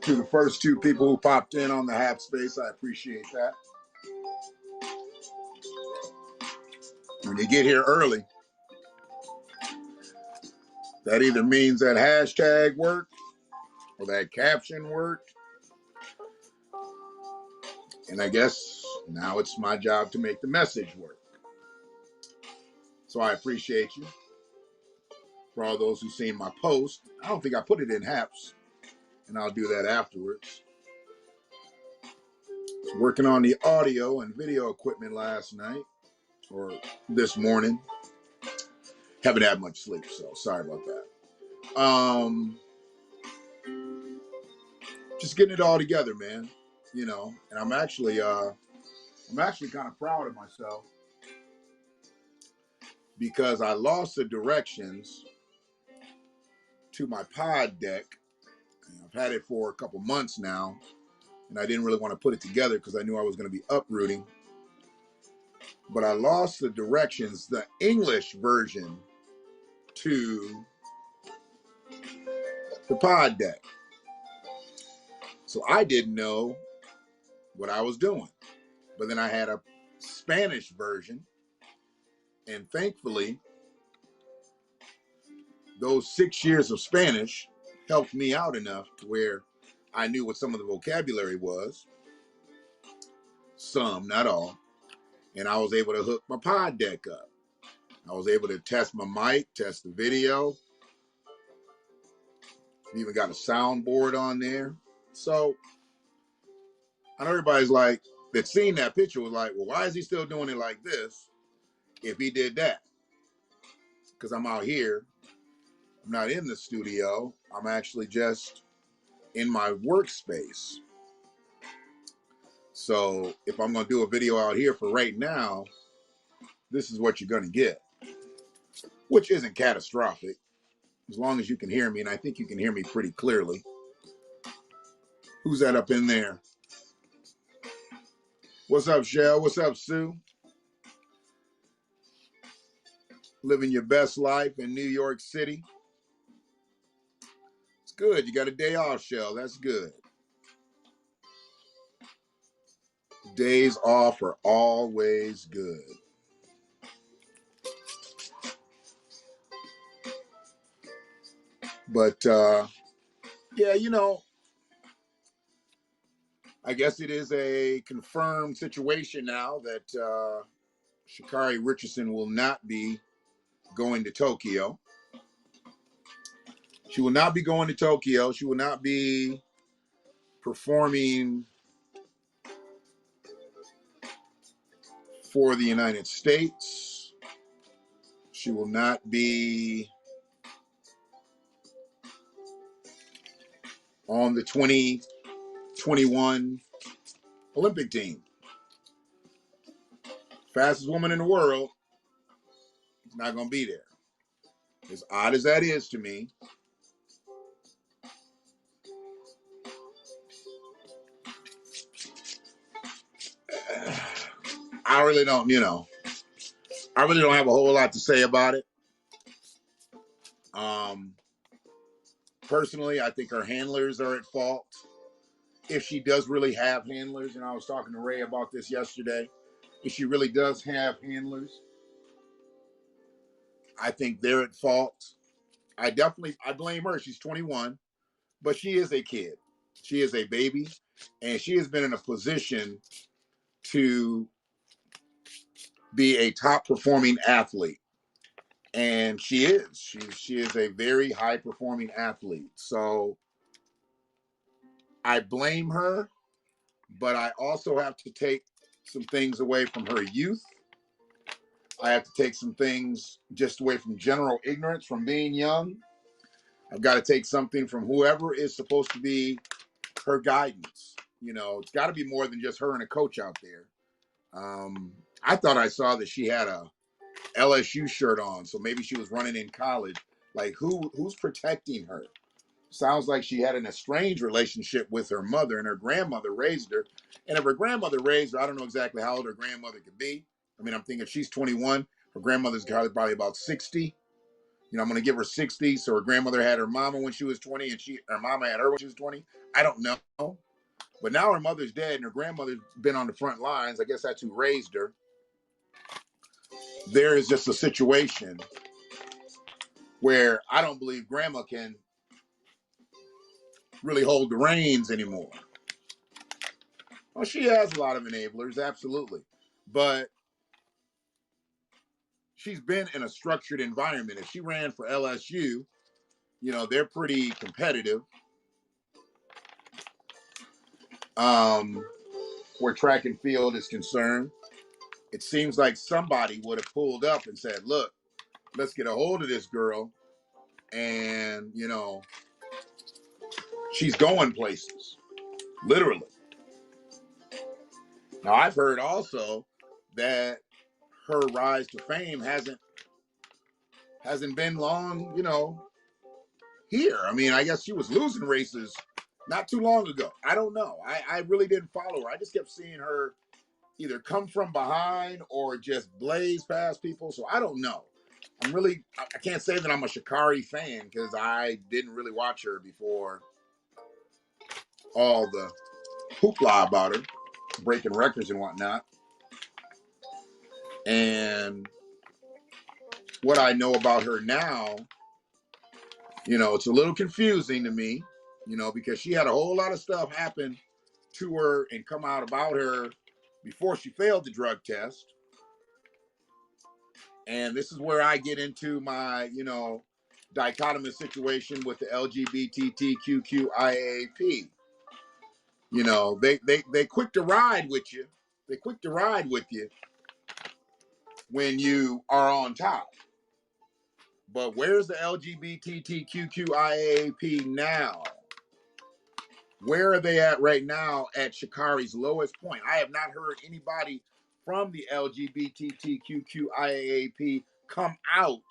To the first two people who popped in on the Hap Space, I appreciate that. When you get here early, that either means that hashtag worked or that caption worked. And I guess now it's my job to make the message work. So I appreciate you. For all those who've seen my post, I don't think I put it in Haps, and I'll do that afterwards. Was working on the audio and video equipment last night, or this morning. Haven't had much sleep, so sorry about that. Just getting it all together, man. You know, and I'm actually kind of proud of myself because I lost the directions to my pod deck. I've had it for a couple months now, and I didn't really want to put it together because I knew I was going to be uprooting. But I lost the directions, the English version to the pod deck. So I didn't know what I was doing. But then I had a Spanish version, and thankfully, those 6 years of Spanish helped me out enough to where I knew what some of the vocabulary was. Some, not all. And I was able to hook my pod deck up. I was able to test my mic, test the video. We even got a soundboard on there. So I know everybody's like, that seen that picture was like, well, why is he still doing it like this if he did that? Because I'm out here. I'm not in the studio. I'm actually just in my workspace. So if I'm going to do a video out here for right now, this is what you're going to get, which isn't catastrophic as long as you can hear me. And I think you can hear me pretty clearly. Who's that up in there? What's up, Shell? What's up, Sue? Living your best life in New York City. It's good. You got a day off, Shell. That's good. Days off are always good. But, yeah, you know, I guess it is a confirmed situation now that Sha'Carri Richardson will not be going to Tokyo. She will not be going to Tokyo. She will not be performing for the United States. She will not be on the 2021 Olympic team. Fastest woman in the world is not going to be there. As odd as that is to me, I really don't, I really don't have a whole lot to say about it. Personally, I think her handlers are at fault. If she does really have handlers, and I was talking to Ray about this yesterday, if she really does have handlers, I think they're at fault. I blame her. She's 21, but she is a kid. She is a baby, and she has been in a position to be a top performing athlete. And she is. She is a very high performing athlete. So I blame her, but I also have to take some things away from her youth. I have to take some things just away from general ignorance from being young. I've got to take something from whoever is supposed to be her guidance. It's got to be more than just her and a coach out there. I thought I saw that she had a LSU shirt on, so maybe she was running in college. Like, who's protecting her? Sounds like she had an estranged relationship with her mother, and her grandmother raised her. And if her grandmother raised her, I don't know exactly how old her grandmother could be. I mean, I'm thinking she's 21. Her grandmother's probably about 60. You know, I'm going to give her 60. So her grandmother had her mama when she was 20 and her mama had her when she was 20. I don't know. But now her mother's dead and her grandmother's been on the front lines. I guess that's who raised her. There is just a situation where I don't believe grandma can really hold the reins anymore. Well, she has a lot of enablers, absolutely. But she's been in a structured environment. If she ran for LSU, you know, they're pretty competitive. Where track and field is concerned, it seems like somebody would have pulled up and said, look, let's get a hold of this girl. And, you know, she's going places, literally. Now, I've heard also that her rise to fame hasn't been long, you know, here. I mean, I guess she was losing races not too long ago. I don't know. I really didn't follow her. I just kept seeing her either come from behind or just blaze past people. So I don't know. I can't say that I'm a Sha'Carri fan because I didn't really watch her before all the hoopla about her, breaking records and whatnot. And what I know about her now, you know, it's a little confusing to me, you know, because she had a whole lot of stuff happen to her and come out about her before she failed the drug test. And this is where I get into my, you know, dichotomous situation with the LGBTQIAP. You know, they quick to ride with you. They quick to ride with you when you are on top. But where's the LGBTQIAP now? Where are they at right now at Sha'Carri's lowest point? I have not heard anybody from the LGBTQIAP come out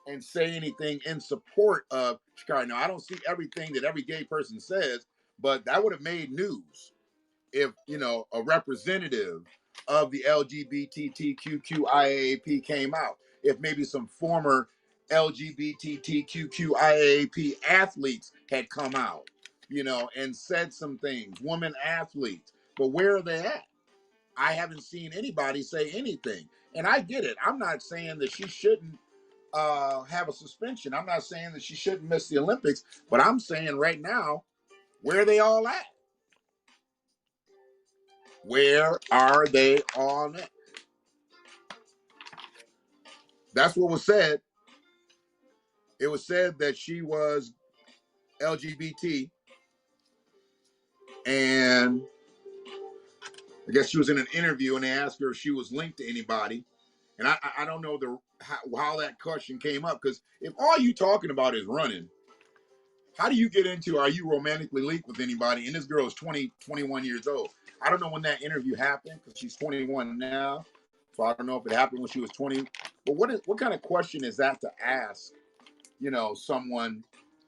and say anything in support of Sha'Carri. Now, I don't see everything that every gay person says, but that would have made news if, you know, a representative of the LGBTQIAP came out. If maybe some former LGBTQIAP athletes had come out, you know, and said some things, women athletes. But where are they at? I haven't seen anybody say anything. And I get it. I'm not saying that she shouldn't have a suspension. I'm not saying that she shouldn't miss the Olympics, but I'm saying right now, where are they all at? Where are they all at? That's what was said. It was said that she was LGBT, and I guess she was in an interview, and they asked her if she was linked to anybody. And I don't know how that question came up, because if all you talking about is running, how do you get into are you romantically linked with anybody? And this girl is 20, 21 years old. I don't know when that interview happened because she's 21 now. So I don't know if it happened when she was 20. But what kind of question is that to ask, you know, someone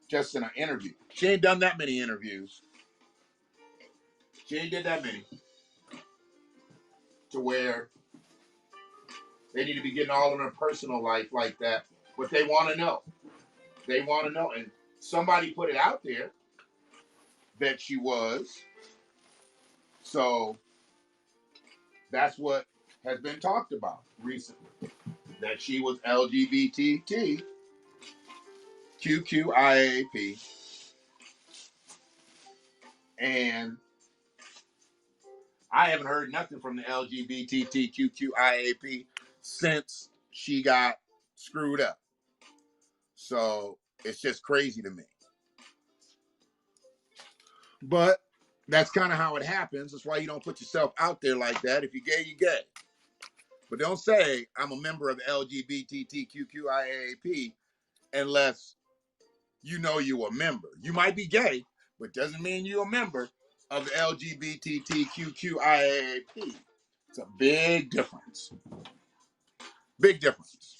just in an interview? She ain't done that many interviews. She ain't did that many to where they need to be getting all in her personal life like that. But they want to know. They want to know. And somebody put it out there that she was. So that's what has been talked about recently. That she was LGBTQIAP. And I haven't heard nothing from the LGBTQIAP since she got screwed up. So it's just crazy to me. But that's kind of how it happens. That's why you don't put yourself out there like that. If you're gay, you're gay. But don't say I'm a member of the LGBTQIAP unless you know you're a member. You might be gay, but doesn't mean you're a member of the LGBTQIAP. It's a big difference. Big difference.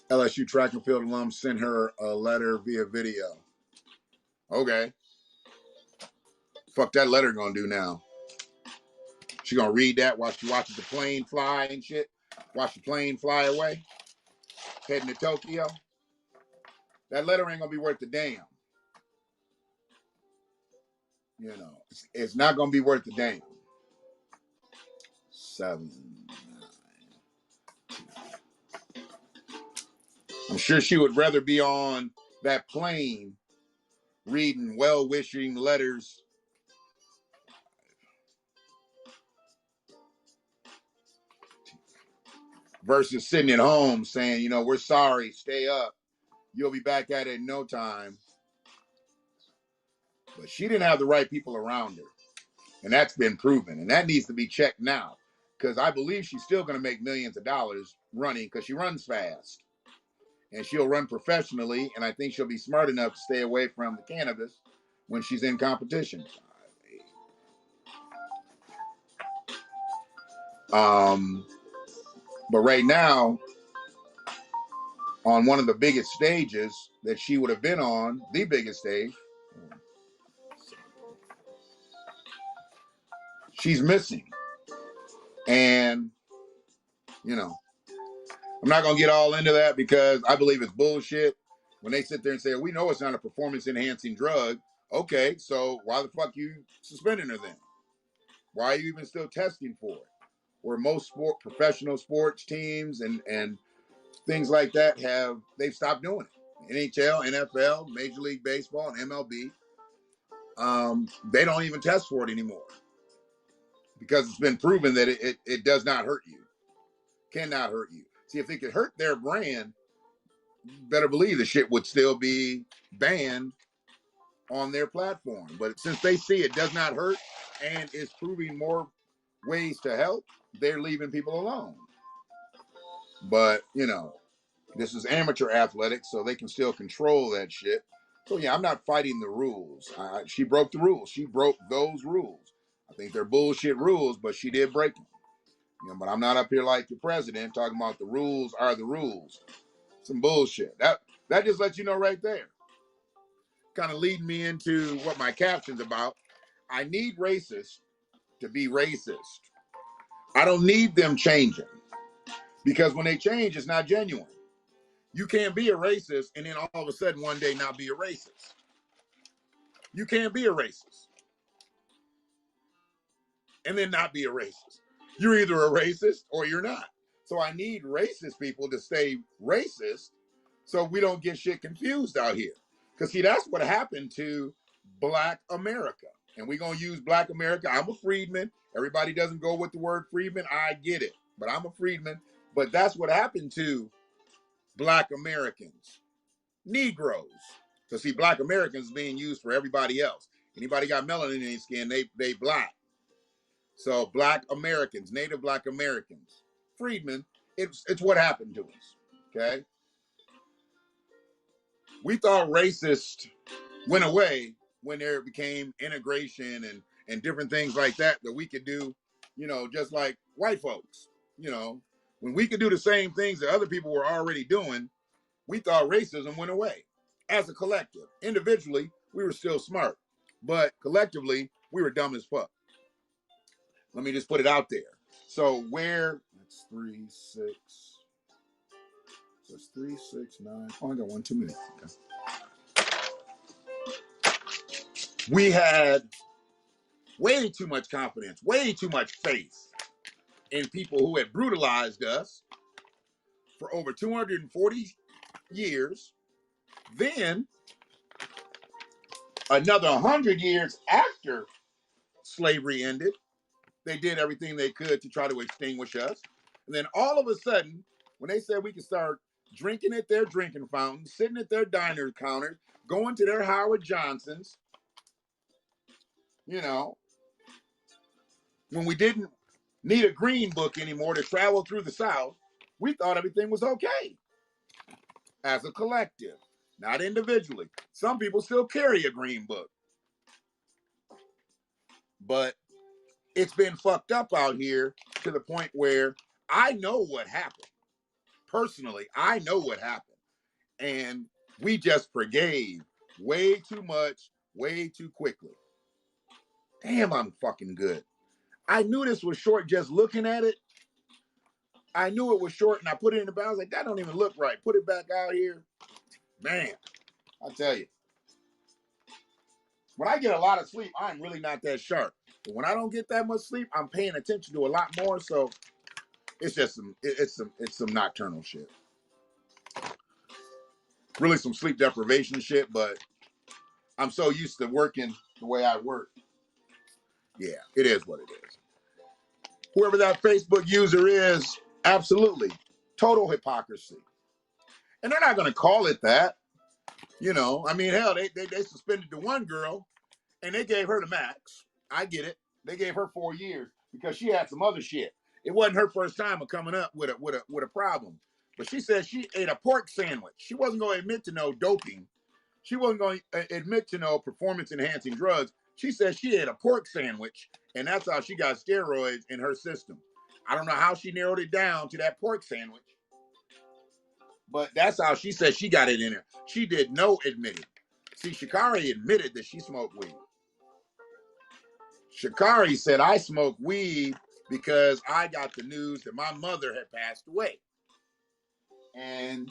LSU track and field alum sent her a letter via video. Okay. Fuck that letter gonna do now? She gonna read that while she watches the plane fly and shit. Watch the plane fly away, heading to Tokyo. That letter ain't gonna be worth a damn. You know, it's not gonna be worth a damn. 7, 9, 2. I'm sure she would rather be on that plane reading well-wishing letters versus sitting at home saying, you know, we're sorry, stay up. You'll be back at it in no time. But she didn't have the right people around her. And that's been proven. And that needs to be checked now. Because I believe she's still going to make millions of dollars running because she runs fast. And she'll run professionally. And I think she'll be smart enough to stay away from the cannabis when she's in competition. But right now, on one of the biggest stages that she would have been on, the biggest stage, she's missing. And, you know, I'm not going to get all into that because I believe it's bullshit. When they sit there and say, we know it's not a performance-enhancing drug. Okay, so why the fuck you suspending her then? Why are you even still testing for it? Where most professional sports teams and things like that they've stopped doing it. NHL, NFL, Major League Baseball, and MLB, they don't even test for it anymore because it's been proven that it does not hurt you, cannot hurt you. See, if it could hurt their brand, you better believe the shit would still be banned on their platform. But since they see it does not hurt and is proving more ways to help, they're leaving people alone. But, you know, this is amateur athletics, so they can still control that shit. So, yeah, I'm not fighting the rules. She broke the rules. She broke those rules. I think they're bullshit rules, but she did break them. You know, but I'm not up here like the president talking about the rules are the rules. Some bullshit. That just lets you know right there. Kind of leading me into what my caption's about. I need racists to be racist. I don't need them changing because when they change, it's not genuine. You can't be a racist and then all of a sudden one day not be a racist. You can't be a racist and then not be a racist. You're either a racist or you're not. So I need racist people to stay racist so we don't get shit confused out here. Because, see, that's what happened to Black America. And we're going to use Black America. I'm a freedman. Everybody doesn't go with the word freedman. I get it. But I'm a freedman. But that's what happened to Black Americans. Negroes. Because, see, Black Americans being used for everybody else. Anybody got melanin in their skin, they Black. So Black Americans, Native Black Americans, freedmen, it's what happened to us. Okay? We thought racist went away when there became integration and different things like that we could do, you know, just like white folks. You know, when we could do the same things that other people were already doing, we thought racism went away as a collective. Individually, we were still smart, but collectively, we were dumb as fuck. Let me just put it out there. So that's 3, 6. So it's 3, 6, 9. Oh, I got 1 too many. Okay. We had way too much confidence, way too much faith in people who had brutalized us for over 240 years. Then, another 100 years after slavery ended, they did everything they could to try to extinguish us. And then all of a sudden, when they said we could start drinking at their drinking fountains, sitting at their diner counters, going to their Howard Johnsons, you know, when we didn't need a green book anymore to travel through the South, we thought everything was okay as a collective, not individually. Some people still carry a green book. But it's been fucked up out here to the point where I know what happened. Personally, I know what happened. And we just forgave way too much, way too quickly. Damn, I'm fucking good. I knew this was short just looking at it. I knew it was short, and I put it in the bag. I was like, that don't even look right. Put it back out here. Man, I tell you. When I get a lot of sleep, I'm really not that sharp. But when I don't get that much sleep, I'm paying attention to a lot more. So it's just some nocturnal shit. Really some sleep deprivation shit, but I'm so used to working the way I work. Yeah, it is what it is. Whoever that Facebook user is, absolutely. Total hypocrisy. And they're not going to call it that. You know, I mean, hell, they suspended the one girl and they gave her the max. I get it. They gave her 4 years because she had some other shit. It wasn't her first time of coming up with a problem. But she said she ate a pork sandwich. She wasn't going to admit to no doping. She wasn't going to admit to no performance enhancing drugs. She said she ate a pork sandwich, and that's how she got steroids in her system. I don't know how she narrowed it down to that pork sandwich, but that's how she said she got it in her. She did no admitting. See, Sha'Carri admitted that she smoked weed. Sha'Carri said, I smoked weed because I got the news that my mother had passed away. And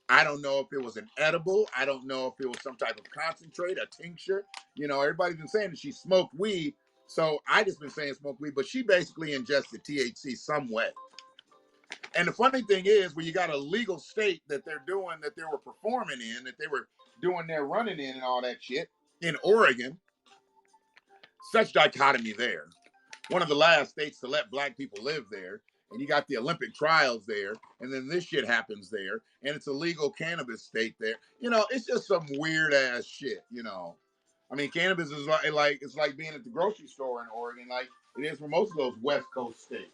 I don't know if it was an edible. I don't know if it was some type of concentrate, a tincture. You know, everybody's been saying that she smoked weed. So I just been saying smoke weed, but she basically ingested THC some way. And the funny thing is, when you got a legal state that they're doing, that they were performing in, that they were doing their running in and all that shit in Oregon, such dichotomy there. One of the last states to let black people live there. And you got the Olympic trials there, and then this shit happens there, and it's a legal cannabis state there. You know, it's just some weird ass shit. You know, I mean, cannabis is like it's like being at the grocery store in Oregon, like it is for most of those West Coast states.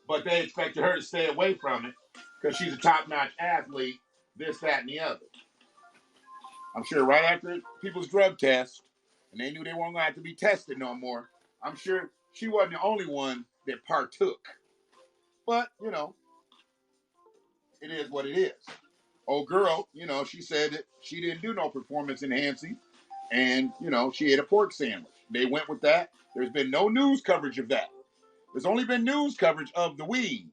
But they expected her to stay away from it because she's a top-notch athlete, this, that, and the other. I'm sure right after people's drug tests, and they knew they weren't going to have to be tested no more, I'm sure she wasn't the only one that partook. But, you know, it is what it is. Old girl, you know, she said that she didn't do no performance enhancing, and, you know, she ate a pork sandwich. They went with that. There's been no news coverage of that. There's only been news coverage of the weed.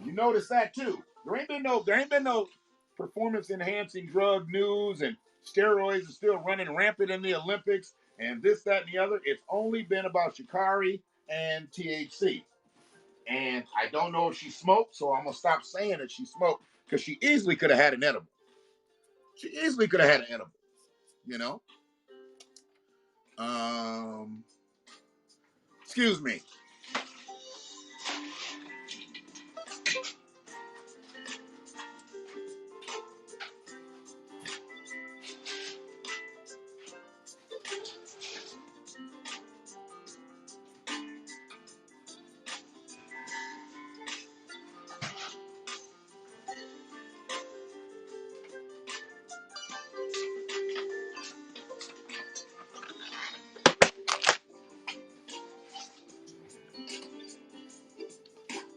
You notice that too. There ain't been no performance enhancing drug news, and steroids are still running rampant in the Olympics and this, that, and the other. It's only been about Sha'Carri and THC. And I don't know if she smoked, so I'm gonna stop saying that she smoked because she easily could have had an edible. She easily could have had an edible, you know. Excuse me.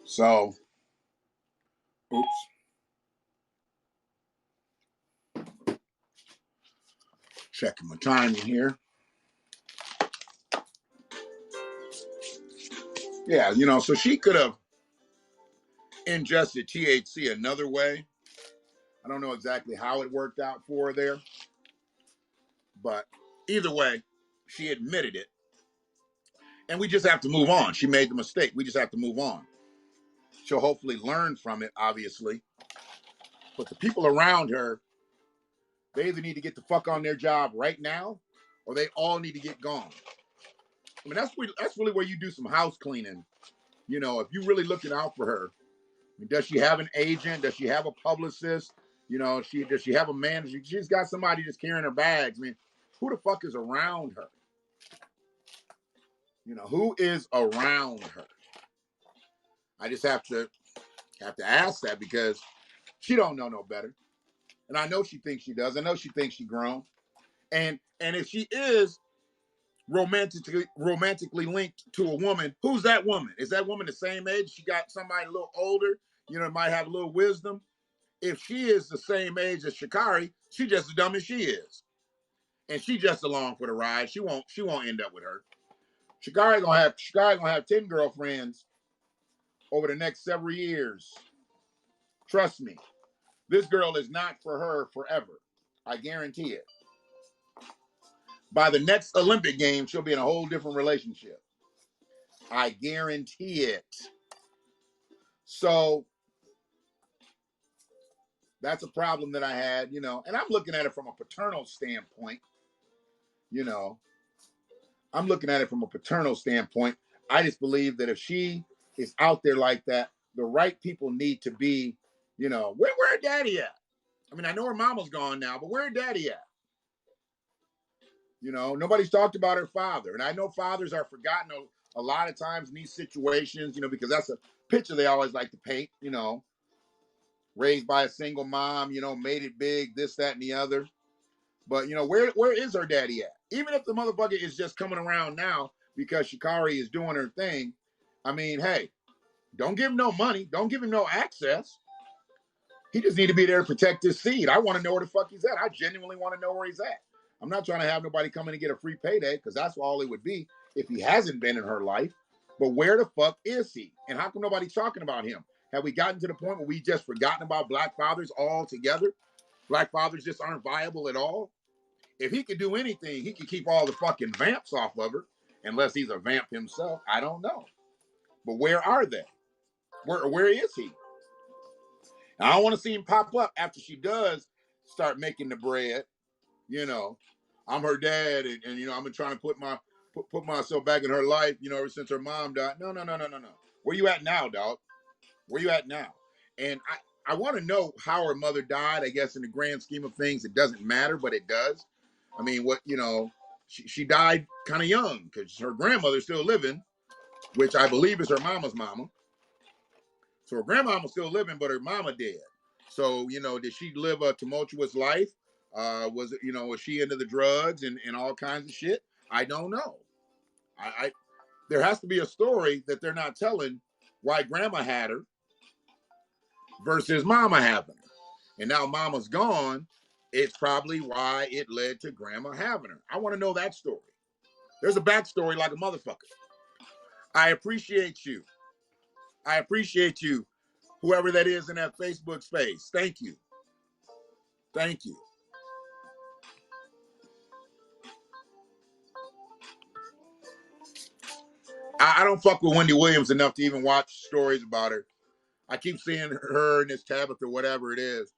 So, oops. Checking my timing here. Yeah, you know, so she could have ingested THC another way. I don't know exactly how it worked out for her there, but either way, she admitted it. And we just have to move on. She made the mistake. We just have to move on. She'll hopefully learn from it, obviously. But the people around her, they either need to get the fuck on their job right now, or they all need to get gone. I mean, that's really where you do some house cleaning. You know, if you're really looking out for her, I mean, does she have an agent? Does she have a publicist? You know, does she have a manager? She's got somebody just carrying her bags. I mean, who the fuck is around her? You know, who is around her? I just have to ask that because she don't know no better. And I know she thinks she does. I know she thinks she grown. And if she is romantically linked to a woman, who's that woman? Is that woman the same age? She got somebody a little older, you know, might have a little wisdom. If she is the same age as Sha'Carri, she just as dumb as she is. And she just along for the ride. She won't end up with her. Sha'Carri gonna have 10 girlfriends over the next several years. Trust me, this girl is not for her forever. I guarantee it. By the next Olympic Games, she'll be in a whole different relationship. I guarantee it. So that's a problem that I had, you know, and I'm looking at it from a paternal standpoint, you know. I'm looking at it from a paternal standpoint. I just believe that if she is out there like that, the right people need to be, you know, where daddy at? I mean, I know her mama's gone now, but where daddy at? You know, nobody's talked about her father. And I know fathers are forgotten a lot of times in these situations, you know, because that's a picture they always like to paint, you know, raised by a single mom, you know, made it big, this, that, and the other. But, you know, where is her daddy at? Even if the motherfucker is just coming around now because Sha'Carri is doing her thing, I mean, hey, don't give him no money. Don't give him no access. He just need to be there to protect his seed. I want to know where the fuck he's at. I genuinely want to know where he's at. I'm not trying to have nobody come in and get a free payday because that's all it would be if he hasn't been in her life. But where the fuck is he? And how come nobody's talking about him? Have we gotten to the point where we just forgotten about black fathers altogether? Black fathers just aren't viable at all? If he could do anything, he could keep all the fucking vamps off of her, unless he's a vamp himself. I don't know. But where are they? Where is he? I don't want to see him pop up after she does start making the bread. You know, I'm her dad, and you know, I've been trying to put myself back in her life, you know, ever since her mom died. No. Where you at now, dog? Where you at now? And I want to know how her mother died. I guess in the grand scheme of things, it doesn't matter, but it does. I mean, what, you know, she died kind of young because her grandmother's still living, which I believe is her mama's mama. So her grandmama's still living, but her mama dead. So, you know, did she live a tumultuous life? Was it, you know, was she into the drugs and all kinds of shit? I don't know. I there has to be a story that they're not telling why grandma had her versus mama having her. And now mama's gone. It's probably why it led to grandma having her. I want to know that story. There's a backstory like a motherfucker. I appreciate you. I appreciate you, whoever that is in that Facebook space. Thank you. Thank you. I don't fuck with Wendy Williams enough to even watch stories about her. I keep seeing her in this Tabitha, whatever it is.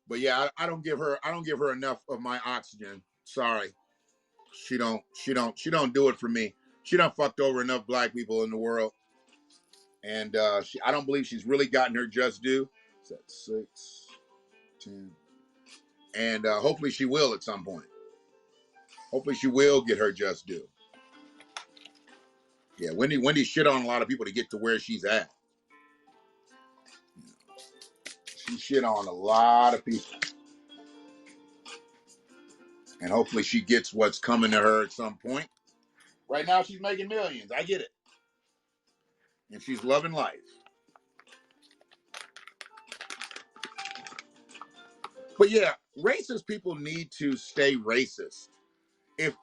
But yeah, I don't give her enough of my oxygen. Sorry. She don't do it for me. She done fucked over enough black people in the world. And I don't believe she's really gotten her just due. It's at 6, 10. And hopefully she will at some point. Hopefully she will get her just due. Yeah, Wendy shit on a lot of people to get to where she's at. She shit on a lot of people. And hopefully she gets what's coming to her at some point. Right now she's making millions. I get it. And she's loving life. But yeah, racist people need to stay racist. If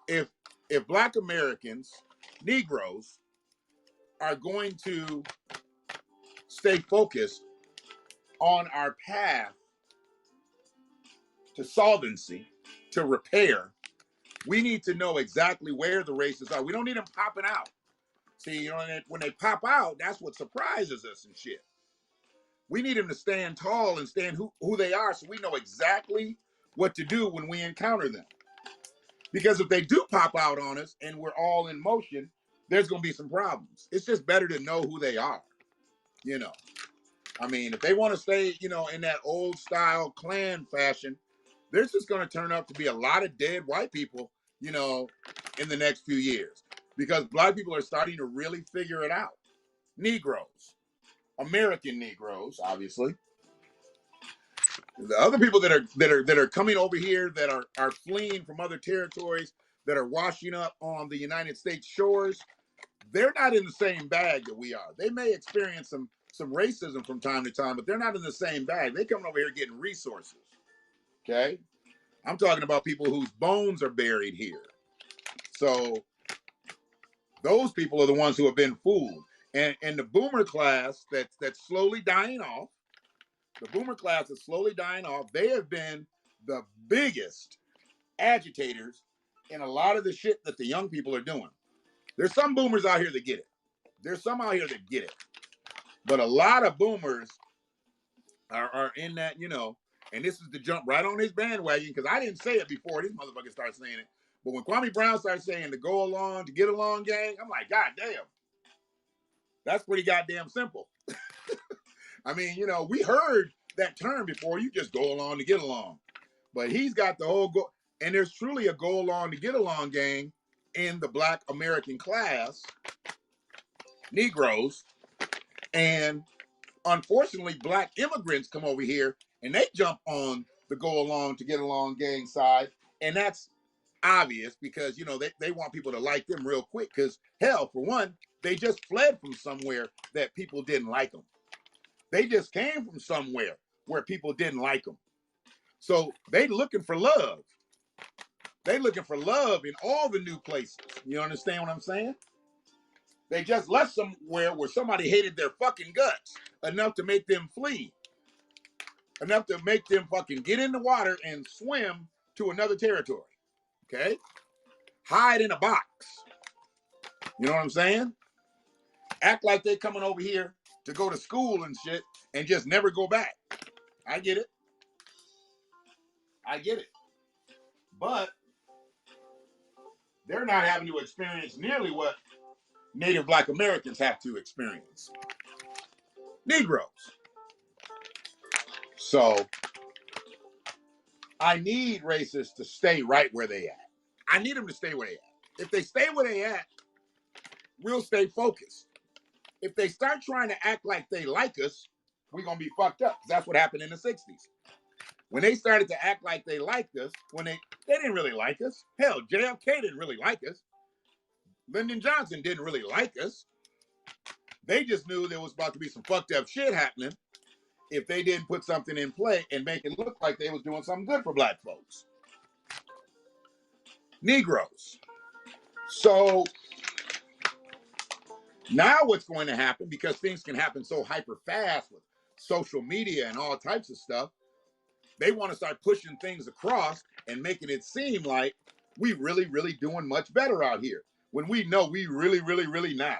black Americans, Negroes, are going to stay focused on our path to solvency, to repair, we need to know exactly where the racists are. We don't need them popping out. See, you know, when they pop out, that's what surprises us and shit. We need them to stand tall and stand who they are so we know exactly what to do when we encounter them. Because if they do pop out on us and we're all in motion, there's going to be some problems. It's just better to know who they are, you know. I mean, if they want to stay, you know, in that old style Klan fashion, there's just going to turn up to be a lot of dead white people, you know, in the next few years. Because black people are starting to really figure it out. Negroes, American Negroes, obviously. The other people that are coming over here that are fleeing from other territories that are washing up on the United States shores, they're not in the same bag that we are. They may experience some racism from time to time, but they're not in the same bag. They coming over here getting resources. Okay? I'm talking about people whose bones are buried here. So Those people are the ones who have been fooled. And the boomer class that's slowly dying off, the boomer class is slowly dying off. They have been the biggest agitators in a lot of the shit that the young people are doing. There's some boomers out here that get it. There's some out here that get it. But a lot of boomers are in that, you know, and this is to jump right on his bandwagon, because I didn't say it before these motherfuckers started saying it. But when Kwame Brown started saying to go along, to get along, gang, I'm like, God damn. That's pretty goddamn simple. I mean, you know, we heard that term before. You just go along to get along. But he's got the whole go. And there's truly a go along to get along gang in the Black American class, Negroes. And unfortunately, Black immigrants come over here and they jump on the go along to get along gang side. And that's obvious because, you know, they want people to like them real quick. Because, hell, for one, they just fled from somewhere that people didn't like them. They just came from somewhere where people didn't like them. So they looking for love. They looking for love in all the new places. You understand what I'm saying? They just left somewhere where somebody hated their fucking guts enough to make them flee. Enough to make them fucking get in the water and swim to another territory. Okay? Hide in a box. You know what I'm saying? Act like they coming over here to go to school and shit and just never go back. I get it. I get it. But they're not having to experience nearly what Native Black Americans have to experience. Negroes. So I need racists to stay right where they at. I need them to stay where they at. If they stay where they at, we'll stay focused. If they start trying to act like they like us, we're going to be fucked up. That's what happened in the 60s. When they started to act like they liked us, when they didn't really like us. Hell, JFK didn't really like us. Lyndon Johnson didn't really like us. They just knew there was about to be some fucked up shit happening if they didn't put something in play and make it look like they was doing something good for black folks. Negroes. So now what's going to happen, because things can happen so hyper fast with social media and all types of stuff, they want to start pushing things across and making it seem like we really, really doing much better out here, when we know we really, really, really not.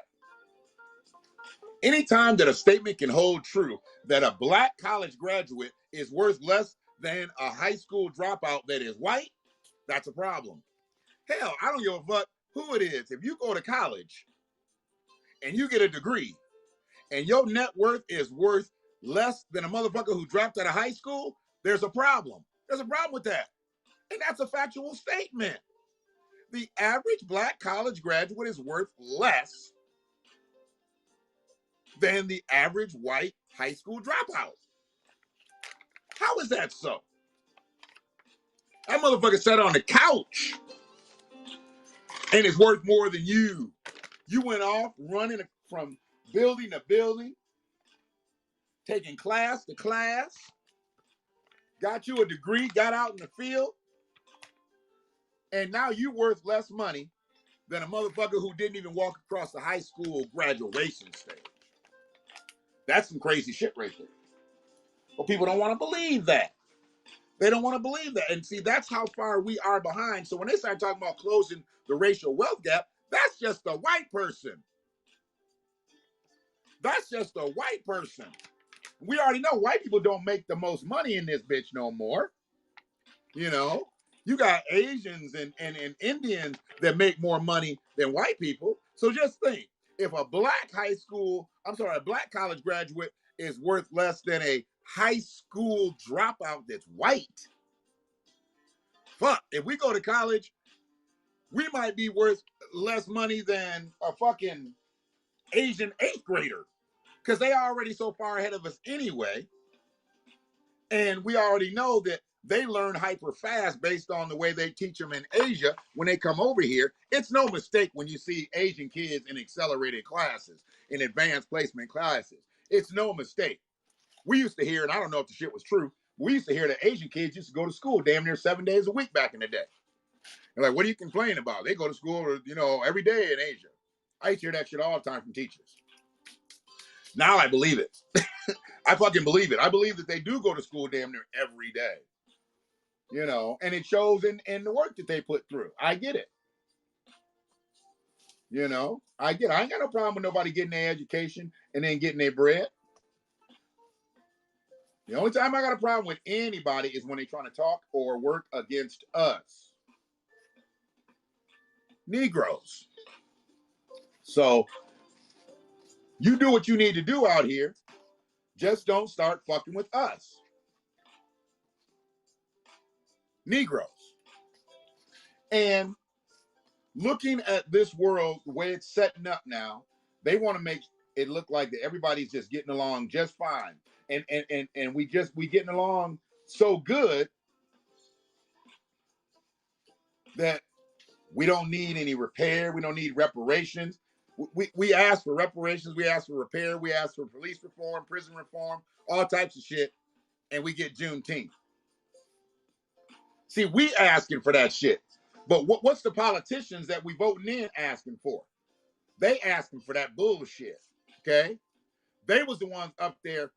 Anytime that a statement can hold true that a black college graduate is worth less than a high school dropout that is white, that's a problem. Hell, I don't give a fuck who it is. If you go to college and you get a degree and your net worth is worth less than a motherfucker who dropped out of high school, there's a problem. There's a problem with that. And that's a factual statement. The average black college graduate is worth less than the average white high school dropout. How is that so? That motherfucker sat on the couch and is worth more than you. You went off running from building to building, taking class to class, got you a degree, got out in the field, and now you worth less money than a motherfucker who didn't even walk across the high school graduation stage. That's some crazy shit right there. But people don't want to believe that. They don't want to believe that. And see, that's how far we are behind. So when they start talking about closing the racial wealth gap, that's just a white person. That's just a white person. We already know white people don't make the most money in this bitch no more. You know, you got Asians and Indians that make more money than white people. So just think, if a black a black college graduate is worth less than a high school dropout that's white, fuck, if we go to college, we might be worth less money than a fucking Asian 8th grader, because they are already so far ahead of us anyway. And we already know that they learn hyper fast based on the way they teach them in Asia when they come over here. It's no mistake when you see Asian kids in accelerated classes, in advanced placement classes. It's no mistake. We used to hear, and I don't know if the shit was true, we used to hear that Asian kids used to go to school damn near 7 days a week back in the day. They're like, what are you complaining about? They go to school, you know, every day in Asia. I used to hear that shit all the time from teachers. Now I believe it. I fucking believe it. I believe that they do go to school damn near every day. You know, and it shows in the work that they put through. I get it. You know, I get it. I ain't got no problem with nobody getting their education and then getting their bread. The only time I got a problem with anybody is when they're trying to talk or work against us. Negroes. So you do what you need to do out here. Just don't start fucking with us. Negroes. And looking at this world, the way it's setting up now, they want to make it look like that everybody's just getting along just fine. And we getting along so good that we don't need any repair. We don't need reparations. We ask for reparations. We ask for repair. We ask for police reform, prison reform, all types of shit. And we get Juneteenth. See, we asking for that shit. But what's the politicians that we voting in asking for? They asking for that bullshit. Okay? They was the ones up there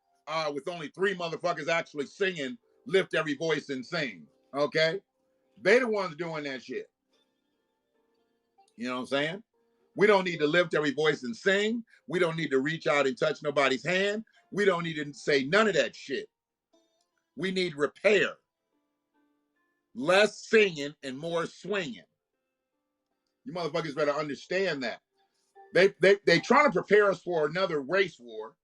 with only 3 motherfuckers actually singing, lift every voice and sing. Okay? They the ones doing that shit. You know what I'm saying? We don't need to lift every voice and sing. We don't need to reach out and touch nobody's hand. We don't need to say none of that shit. We need repair. Less singing and more swinging. You motherfuckers better understand that. They trying to prepare us for another race war.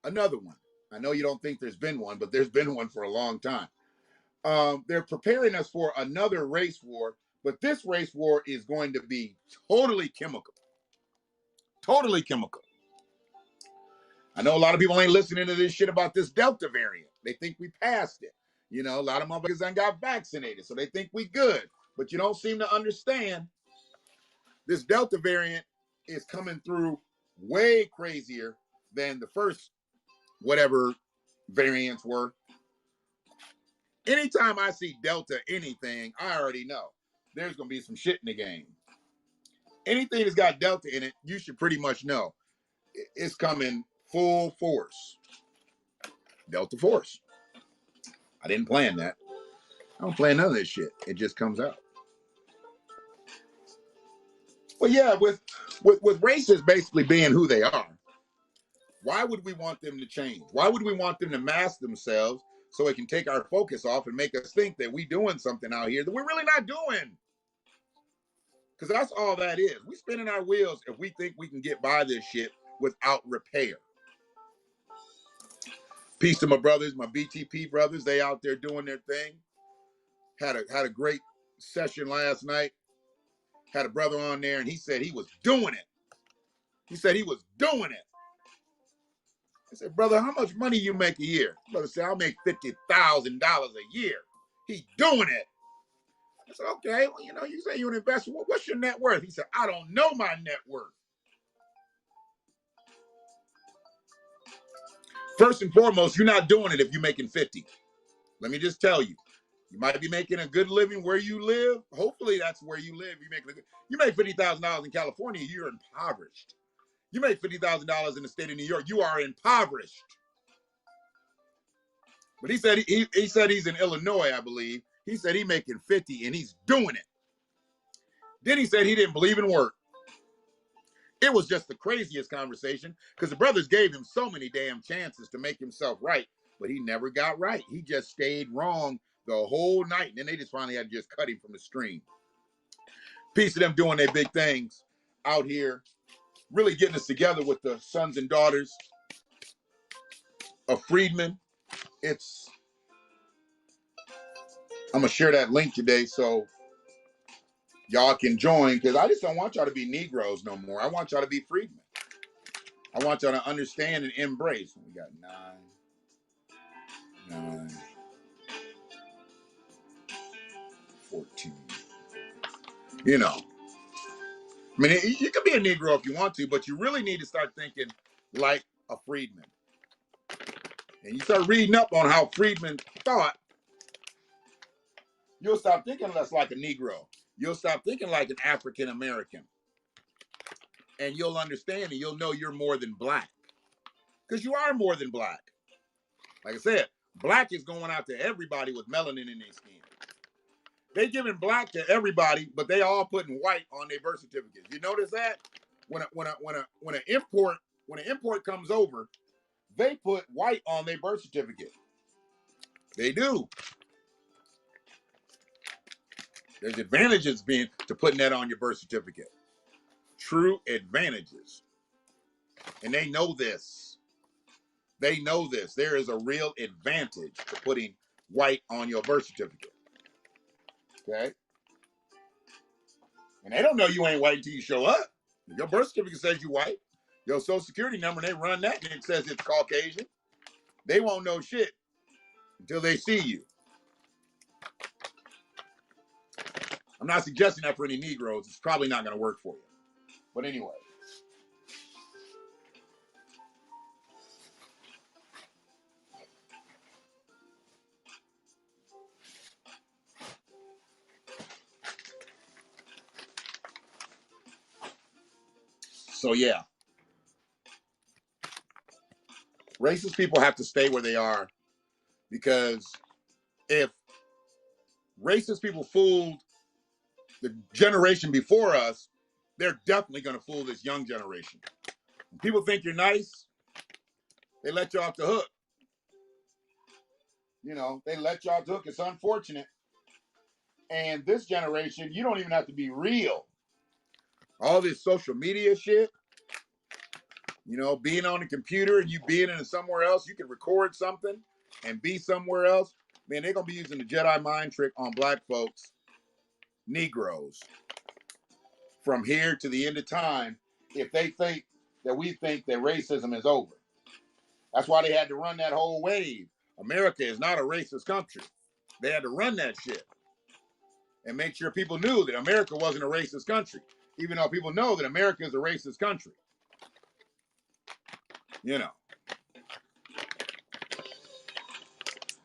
Another one. I know you don't think there's been one, but there's been one for a long time. They're preparing us for another race war, but this race war is going to be totally chemical. Totally chemical. I know a lot of people ain't listening to this shit about this Delta variant. They think we passed it. You know, a lot of motherfuckers ain't got vaccinated, so they think we good. But you don't seem to understand this Delta variant is coming through way crazier than the first whatever variants were. Anytime I see Delta anything, I already know there's going to be some shit in the game. Anything that's got Delta in it, you should pretty much know it's coming full force. Delta Force. I didn't plan that. I don't plan none of this shit. It just comes out. But yeah, with races basically being who they are, why would we want them to change? Why would we want them to mask themselves so it can take our focus off and make us think that we doing something out here that we're really not doing? Because that's all that is. We spinning our wheels if we think we can get by this shit without repair. Peace to my brothers, my BTP brothers. They out there doing their thing. Had a great session last night. Had a brother on there and he said he was doing it. He said he was doing it. I said, brother, how much money you make a year? Brother said, I'll make $50,000 a year. He doing it. I said, okay, well, you know, you say you're an investor. Well, what's your net worth? He said, I don't know my net worth. First and foremost, you're not doing it if you're making 50. Let me just tell you. You might be making a good living where you live. Hopefully that's where you live. You make $50,000 in California, you're impoverished. You make $50,000 in the state of New York, you are impoverished. But he said he said he's in Illinois, I believe. He said he's making 50 and he's doing it. Then he said he didn't believe in work. It was just the craziest conversation because the brothers gave him so many damn chances to make himself right, but he never got right. He just stayed wrong the whole night. And then they just finally had to just cut him from the stream. Piece of them doing their big things out here, really getting us together with the sons and daughters of freedmen. I'm going to share that link today so y'all can join because I just don't want y'all to be Negroes no more. I want y'all to be freedmen. I want y'all to understand and embrace. We got 9, 14. You know. I mean, you can be a Negro if you want to, but you really need to start thinking like a freedman. And you start reading up on how freedmen thought, You'll stop thinking less like a Negro. You'll stop thinking like an African American. And you'll understand and you'll know you're more than black. Because you are more than black. Like I said, black is going out to everybody with melanin in their skin. They giving black to everybody, but they all putting white on their birth certificates. You notice that? When an import comes over, they put white on their birth certificate. They do. There's advantages to putting that on your birth certificate. True advantages. And they know this. They know this. There is a real advantage to putting white on your birth certificate. Okay? And they don't know you ain't white until you show up. Your birth certificate says you white. Your social security number, they run that and it says it's Caucasian. They won't know shit until they see you. I'm not suggesting that for any Negroes. It's probably not going to work for you. But anyway. So yeah. Racist people have to stay where they are because if racist people fooled the generation before us, they're definitely going to fool this young generation. When people think you're nice, they let you off the hook. You know, they let you off the hook. It's unfortunate. And this generation, you don't even have to be real. All this social media shit, you know, being on the computer and you being in somewhere else, you can record something and be somewhere else. Man, they're going to be using the Jedi mind trick on black folks, Negroes, from here to the end of time if they think that we think that racism is over. That's why they had to run that whole wave. America is not a racist country. They had to run that shit and make sure people knew that America wasn't a racist country, even though people know that America is a racist country. You know.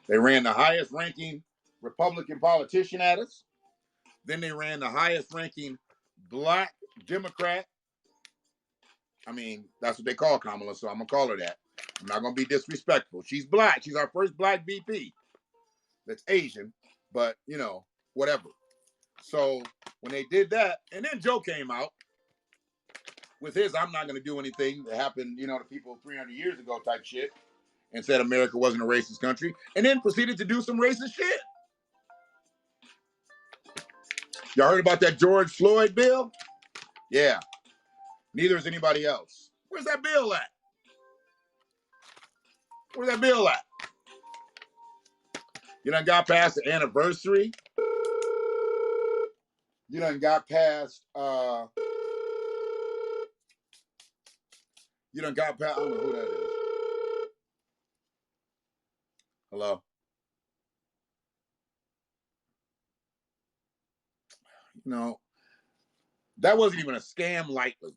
They ran the highest ranking Republican politician at us. Then they ran the highest ranking black Democrat. I mean, that's what they call Kamala, so I'm going to call her that. I'm not going to be disrespectful. She's black. She's our first black VP that's Asian, but, you know, whatever. So when they did that, and then Joe came out with his I'm not going to do anything that happened, you know, to people 300 years ago type shit, and said America wasn't a racist country, and then proceeded to do some racist shit. Y'all heard about that George Floyd bill? Yeah. Neither is anybody else. Where's that bill at? Where's that bill at? You done got past the anniversary. You done got past, I don't know who that is. Hello? You know, that wasn't even a scam likely.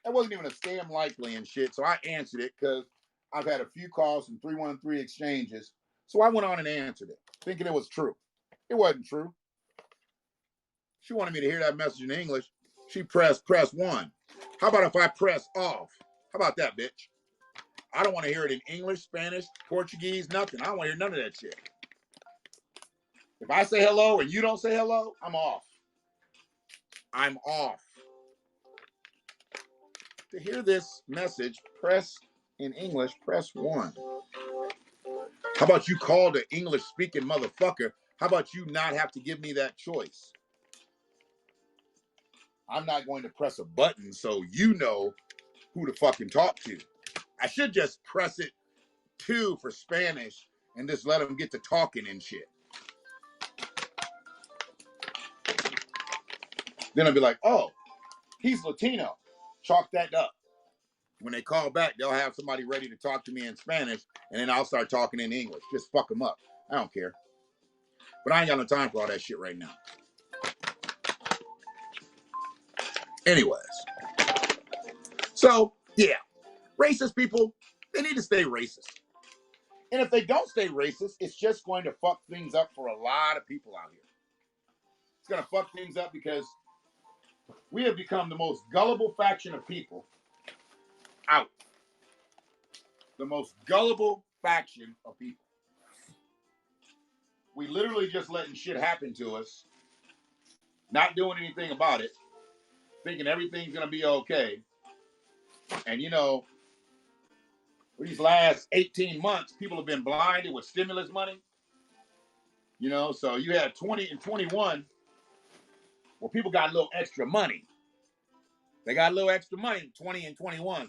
That wasn't even a scam likely and shit. So I answered it because I've had a few calls from 313 exchanges. So I went on and answered it, thinking it was true. It wasn't true. She wanted me to hear that message in English. She press 1. How about if I press off? How about that, bitch? I don't want to hear it in English, Spanish, Portuguese, nothing. I don't want to hear none of that shit. If I say hello and you don't say hello, I'm off. I'm off. To hear this message, press in English, press 1. How about you call the English-speaking motherfucker? How about you not have to give me that choice? I'm not going to press a button so you know who to fucking talk to. I should just press it 2 for Spanish and just let them get to talking and shit. Then I'll be like, oh, he's Latino. Chalk that up. When they call back, they'll have somebody ready to talk to me in Spanish, and then I'll start talking in English. Just fuck them up. I don't care. But I ain't got no time for all that shit right now. Anyways. So, yeah. Racist people, they need to stay racist. And if they don't stay racist, it's just going to fuck things up for a lot of people out here. It's going to fuck things up because we have become the most gullible faction of people out. The most gullible faction of people. We literally just letting shit happen to us, not doing anything about it, thinking everything's going to be okay. And, you know, for these last 18 months, people have been blinded with stimulus money. You know, so you had 20 and 21 where people got a little extra money. They got a little extra money, 20 and 21.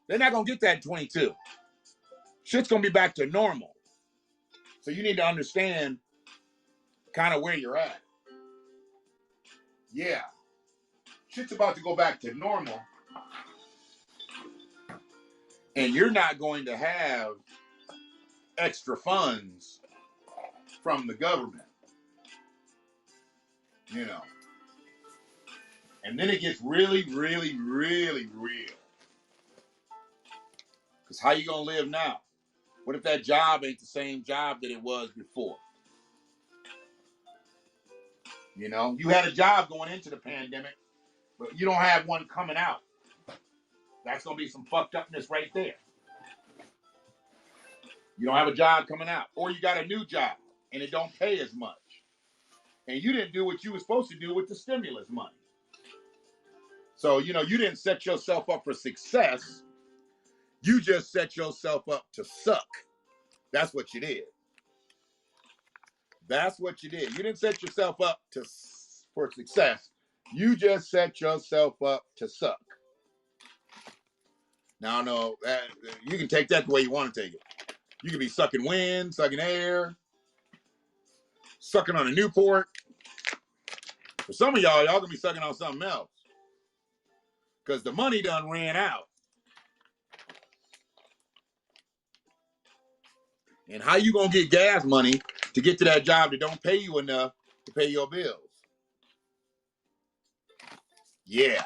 They're not going to get that in 22. Shit's going to be back to normal. So you need to understand kind of where you're at. Yeah. Shit's about to go back to normal. And you're not going to have extra funds from the government. You know. And then it gets really, really, really real. Because how you going to live now? What if that job ain't the same job that it was before? You know, you had a job going into the pandemic, but you don't have one coming out. That's going to be some fucked upness right there. You don't have a job coming out. Or you got a new job, and it don't pay as much. And you didn't do what you were supposed to do with the stimulus money. So, you know, you didn't set yourself up for success. You just set yourself up to suck. That's what you did. That's what you did. You didn't set yourself up for success. You just set yourself up to suck. Now, no, you can take that the way you want to take it. You can be sucking wind, sucking air, sucking on a Newport. For some of y'all gonna be sucking on something else. Because the money done ran out. And how you gonna get gas money to get to that job that don't pay you enough to pay your bills? Yeah.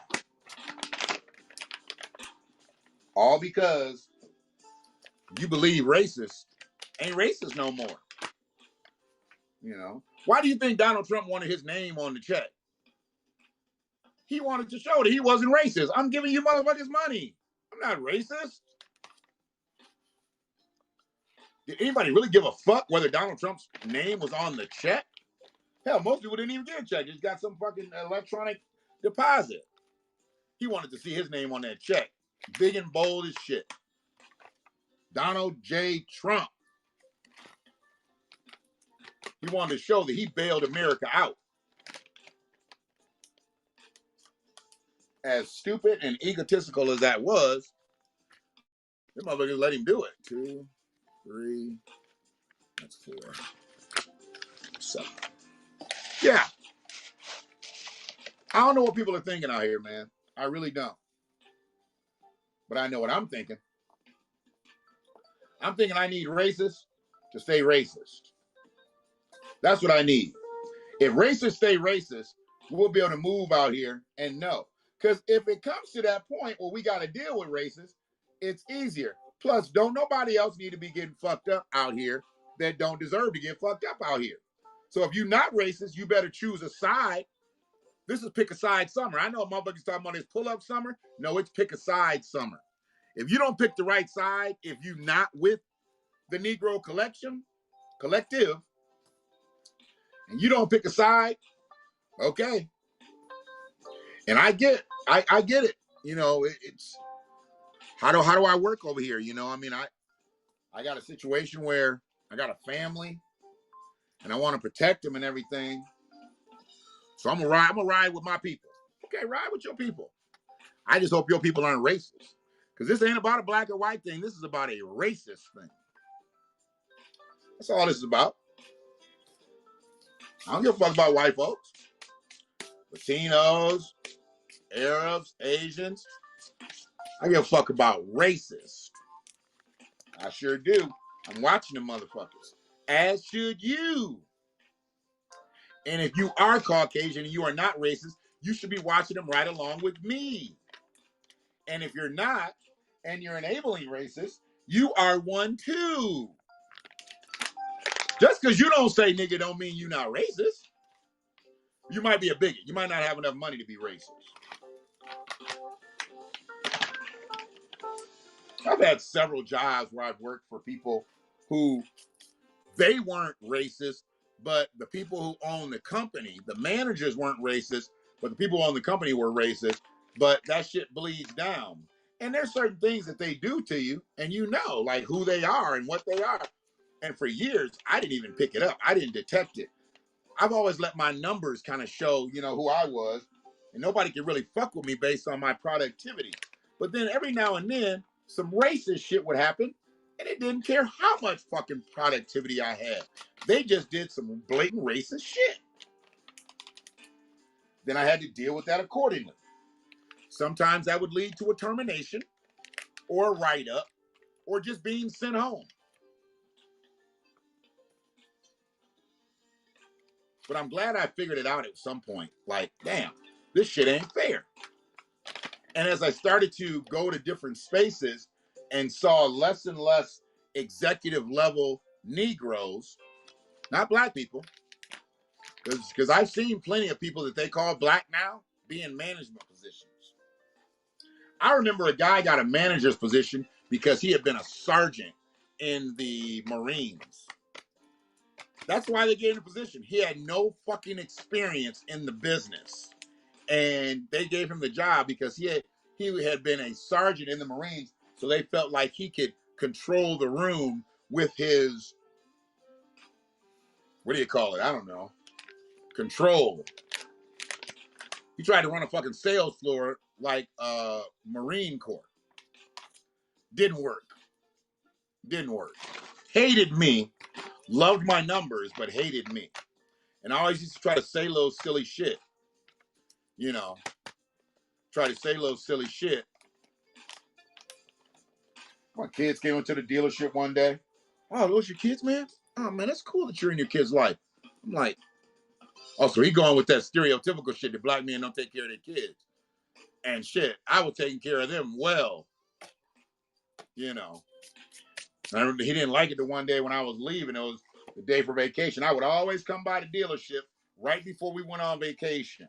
All because you believe racist ain't racist no more. You know? Why do you think Donald Trump wanted his name on the check? He wanted to show that he wasn't racist. I'm giving you motherfuckers money. I'm not racist. Did anybody really give a fuck whether Donald Trump's name was on the check? Hell, most people didn't even get a check. Just got some fucking electronic deposit. He wanted to see his name on that check. Big and bold as shit. Donald J. Trump. He wanted to show that he bailed America out. As stupid and egotistical as that was, the motherfuckers let him do it. 2, 3, that's 4, 7. Yeah. I don't know what people are thinking out here, man. I really don't. But I know what I'm thinking. I'm thinking I need racists to stay racist. That's what I need. If racists stay racist, we'll be able to move out here and know. Because if it comes to that point where we got to deal with racists, it's easier. Plus, don't nobody else need to be getting fucked up out here that don't deserve to get fucked up out here. So if you're not racist, you better choose a side. This is pick a side summer. I know motherfuckers talking about this pull-up summer. No, it's pick a side summer. If you don't pick the right side, if you're not with the Negro collective, and you don't pick a side, okay. And I get it. You know, it's how do I work over here? You know, I mean, I got a situation where I got a family and I want to protect them and everything. So I'm gonna ride with my people. Okay, ride with your people. I just hope your people aren't racist. Because this ain't about a black or white thing. This is about a racist thing. That's all this is about. I don't give a fuck about white folks. Latinos, Arabs, Asians. I give a fuck about racists. I sure do. I'm watching them motherfuckers. As should you. And if you are Caucasian and you are not racist, you should be watching them right along with me. And if you're not, and you're enabling racists, You are one too. Just because you don't say nigga don't mean you not racist. You might be a bigot. You might not have enough money to be racist. I've had several jobs where I've worked for people who they weren't racist, but the people who own the company, the managers weren't racist, but the people who own the company were racist. But that shit bleeds down. And there's certain things that they do to you, and you know, like who they are and what they are. And for years, I didn't even pick it up. I didn't detect it. I've always let my numbers kind of show, you know, who I was, and nobody could really fuck with me based on my productivity. But then every now and then, some racist shit would happen, and it didn't care how much fucking productivity I had. They just did some blatant racist shit. Then I had to deal with that accordingly. Sometimes that would lead to a termination, or a write-up, or just being sent home. But I'm glad I figured it out at some point. Like, damn, this shit ain't fair. And as I started to go to different spaces and saw less and less executive level Negroes, not black people, because I've seen plenty of people that they call black now be in management positions. I remember a guy got a manager's position because he had been a sergeant in the Marines. That's why they gave him the position. He had no fucking experience in the business. And they gave him the job because he had been a sergeant in the Marines, so they felt like he could control the room with his, what do you call it? I don't know. Control. He tried to run a fucking sales floor like Marine Corps. Didn't work. Didn't work. Hated me. Loved my numbers, but hated me. And I always used to try to say little silly shit. You know, try to say little silly shit. My kids came into the dealership one day. Oh, those your kids, man? Oh, man, that's cool that you're in your kid's life. I'm like, oh, so he going with that stereotypical shit that black men don't take care of their kids. And shit, I was taking care of them well. You know. I remember he didn't like it the one day when I was leaving. It was the day for vacation. I would always come by the dealership right before we went on vacation.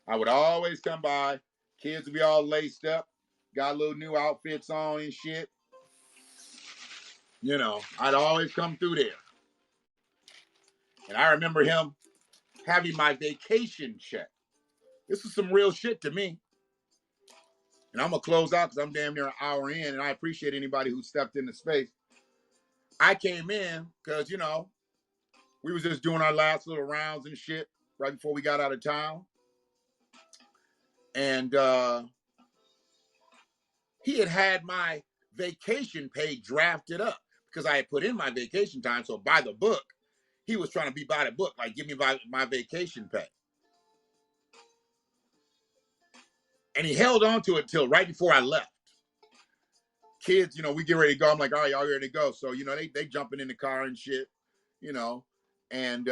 I would always come by. Kids would be all laced up, got little new outfits on and shit. You know, I'd always come through there. And I remember him having my vacation check. This is some real shit to me. And I'm going to close out because I'm damn near an hour in, and I appreciate anybody who stepped into space. I came in because, you know, we was just doing our last little rounds and shit right before we got out of town. And he had my vacation pay drafted up because I had put in my vacation time. So by the book, he was trying to be by the book, like give me my vacation pay. And he held on to it till right before I left. Kids, you know, we get ready to go. I'm like, all right, y'all ready to go. So, you know, they jumping in the car and shit, you know. And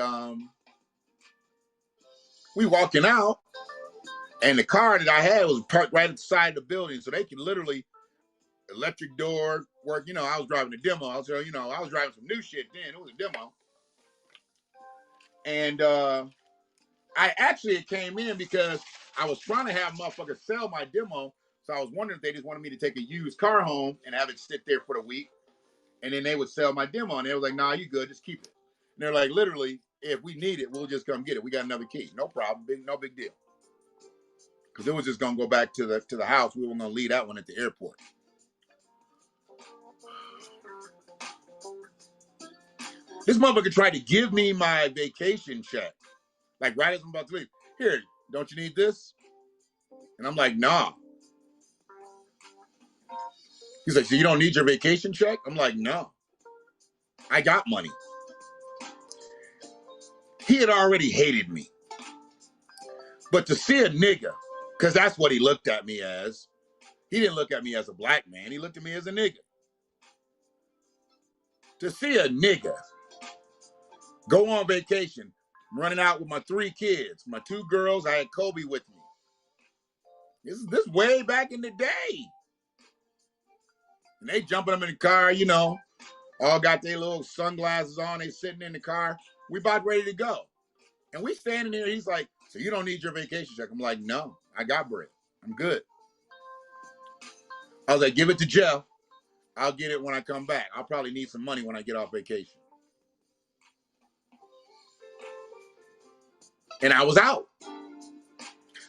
we walking out. And the car that I had was parked right inside the building. So they could literally, electric door work. You know, I was driving a demo. I was driving some new shit then. It was a demo. And I actually came in because I was trying to have motherfuckers sell my demo. So I was wondering if they just wanted me to take a used car home and have it sit there for the week. And then they would sell my demo. And they was like, nah, you good. Just keep it. And they're like, literally, if we need it, we'll just come get it. We got another key. No problem. No big deal. Because it was just going to go back to the house. We were going to leave that one at the airport. This motherfucker tried to give me my vacation check. Like, right as I'm about to leave. Here, don't you need this? And I'm like, nah. He's like, so you don't need your vacation check? I'm like, no. I got money. He had already hated me. But to see a nigga, because that's what he looked at me as. He didn't look at me as a black man. He looked at me as a nigga. To see a nigga go on vacation, running out with my 3 kids, my 2 girls, I had Kobe with me. This way back in the day. And they jumping them in the car, you know, all got their little sunglasses on. They sitting in the car. We about ready to go. And we standing there. He's like, so you don't need your vacation check? I'm like, no, I got bread. I'm good. I was like, give it to Jeff. I'll get it when I come back. I'll probably need some money when I get off vacation. And I was out.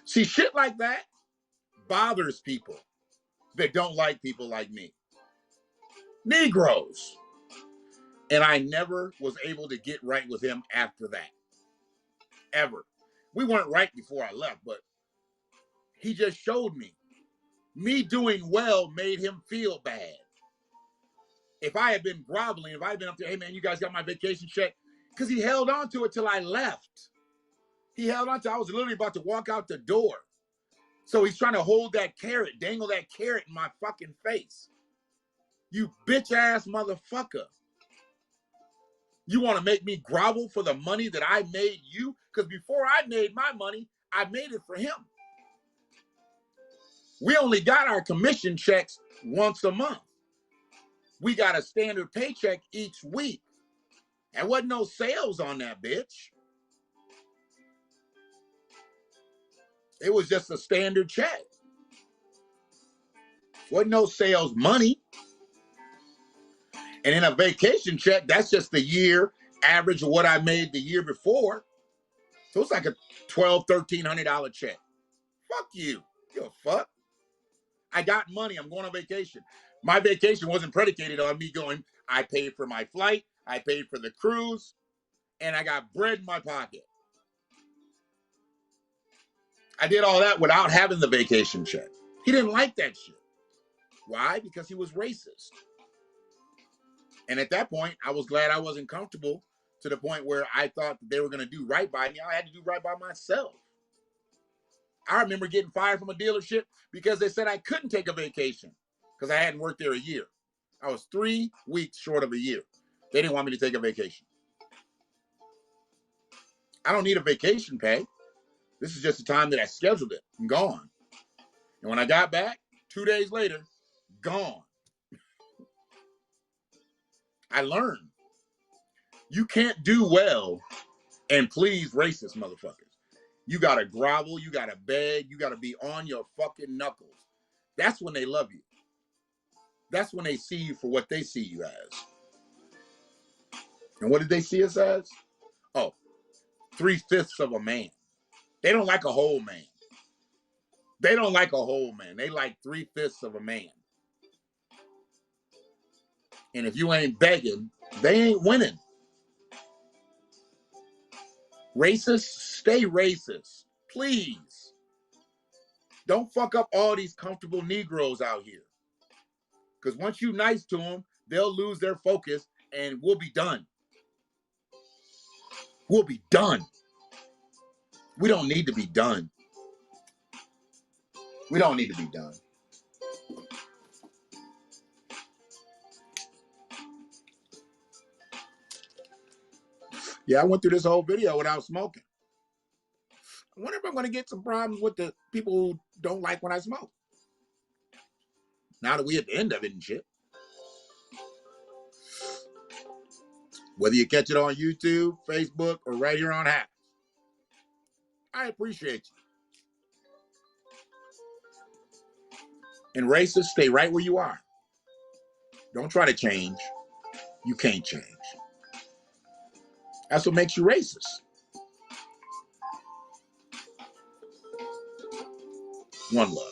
See, shit like that bothers people that don't like people like me. Negroes. And I never was able to get right with him after that. Ever. We weren't right before I left, but he just showed me. Me doing well made him feel bad. If I had been groveling, if I had been up there, hey man, you guys got my vacation check? Because he held on to it till I left. He held on to it. I was literally about to walk out the door. So he's trying to hold that carrot, dangle that carrot in my fucking face. You bitch ass motherfucker. You want to make me grovel for the money that I made you? Because before I made my money, I made it for him. We only got our commission checks once a month. We got a standard paycheck each week. And wasn't no sales on that bitch. It was just a standard check. Wasn't no sales money. And in a vacation check, that's just the year average of what I made the year before. So it's like a $1,200, $1,300 check. Fuck you. Give a fuck. I got money. I'm going on vacation. My vacation wasn't predicated on me going, I paid for my flight, I paid for the cruise, and I got bread in my pocket. I did all that without having the vacation check. He didn't like that shit. Why? Because he was racist. And at that point, I was glad I wasn't comfortable to the point where I thought that they were going to do right by me. I had to do right by myself. I remember getting fired from a dealership because they said I couldn't take a vacation because I hadn't worked there a year. I was 3 weeks short of a year. They didn't want me to take a vacation. I don't need a vacation pay. This is just the time that I scheduled it. I'm gone. And when I got back, 2 days later, gone. I learned. You can't do well and please racist motherfuckers. You got to grovel. You got to beg. You got to be on your fucking knuckles. That's when they love you. That's when they see you for what they see you as. And what did they see us as? Oh, 3/5 of a man. They don't like a whole man. They don't like a whole man. They like 3/5 of a man. And if you ain't begging, they ain't winning. Racists, stay racist. Please. Don't fuck up all these comfortable Negroes out here. Because once you nice to them, they'll lose their focus and we'll be done. We'll be done. We don't need to be done. We don't need to be done. Yeah, I went through this whole video without smoking. I wonder if I'm going to get some problems with the people who don't like when I smoke. Now that we at the end of it and shit. Whether you catch it on YouTube, Facebook, or right here on Hacks. I appreciate you. And racists, stay right where you are. Don't try to change. You can't change. That's what makes you racist. One love.